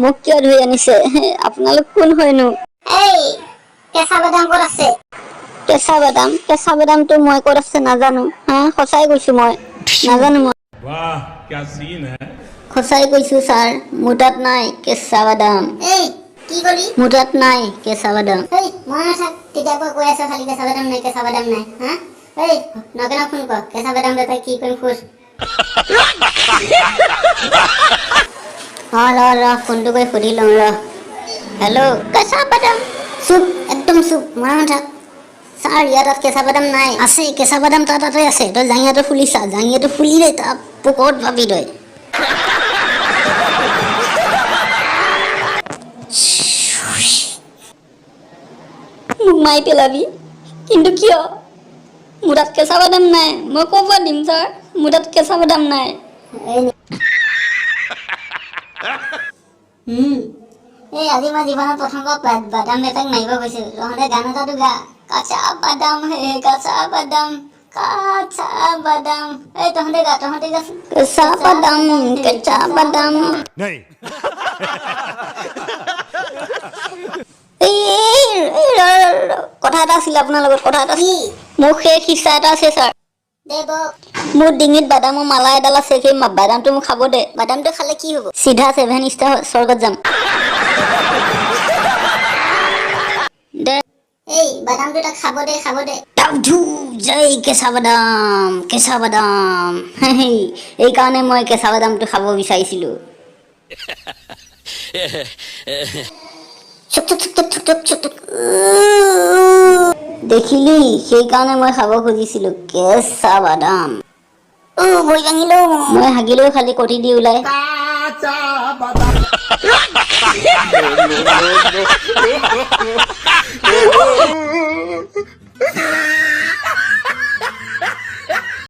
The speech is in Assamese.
মোক কিয় ধৰি আনিছে আপোনালোক কোন হয়নো এই কেঁচা বাদাম ক'ত আছে কেঁচা বাদামটো মই ক'ত আছে নাজানো সঁচাই কৈছো মই নাজানো মই वाह क्या सीन है সঁচাই কৈছো ছাৰ মোৰ তাত নাই কেঁচা বাদাম এই কি কলি মোৰ তাত নাই কেঁচা বাদাম এই মই নাথাক তেতিয়াৰ পৰা কৈ আছ খালি কেঁচা বাদাম নাই হা এই নকেনা ফোন কৰ কেঁচা বাদাম দে তই কি কৰিম খোজ ৰ ফোনটো কৰি সুধি লওঁ ৰ হেল্ল' কেঁচা বাদাম চুপ একদম চুপ মৰা নাথাক ছাৰ ইয়াৰ তাত কেঁচা বাদাম নাই আছে কেঁচা বাদাম তাৰ তাতে আছে তই জাঙিয়াটো ফুলি চা জাঙিয়াটো ফুলি দে তাৰ পোকত ভাবি তই মোক মাৰি পেলাবি কিন্তু কিয় মোৰ তাত কেঁচা বাদাম নাই মই ক'ৰ পৰা দিম ছাৰ মোৰ তাত কেঁচা বাদাম নাই এই আজি মই জীৱনত প্ৰথমবাৰ বাদাম বেপাৰীক মাৰিব গৈছিলোঁ তহঁতে গান এটাটো গা কাঁচা বাদাম এই তহঁতে গা কেঁচা বাদাম नहीं কথা এটা আছিলে আপোনাৰ লগত কথা এটা মোৰ সেই সিচা এটা আছে ছাৰ দে বক মোৰ ডিঙিত বাদামৰ মালা এডাল আছে সেই বাদামটো মোক খাব দে বাদামটো খালে কি হ'ব চিধা 7 ষ্টাৰ স্বৰ্গত যাম দে এই বাদামটো তাক খাব দে জয় কেঁচা বাদাম এই কাৰণে মই কেঁচা বাদামটো খাব বিচাৰিছিলো দেখিলি সেইকাৰণে মই খাব খুজিছিলো কেঁচা বাদাম ভৰি ভাঙিলেও মই হাগিলেও খালি কটি দি ওলাই काचा बादाम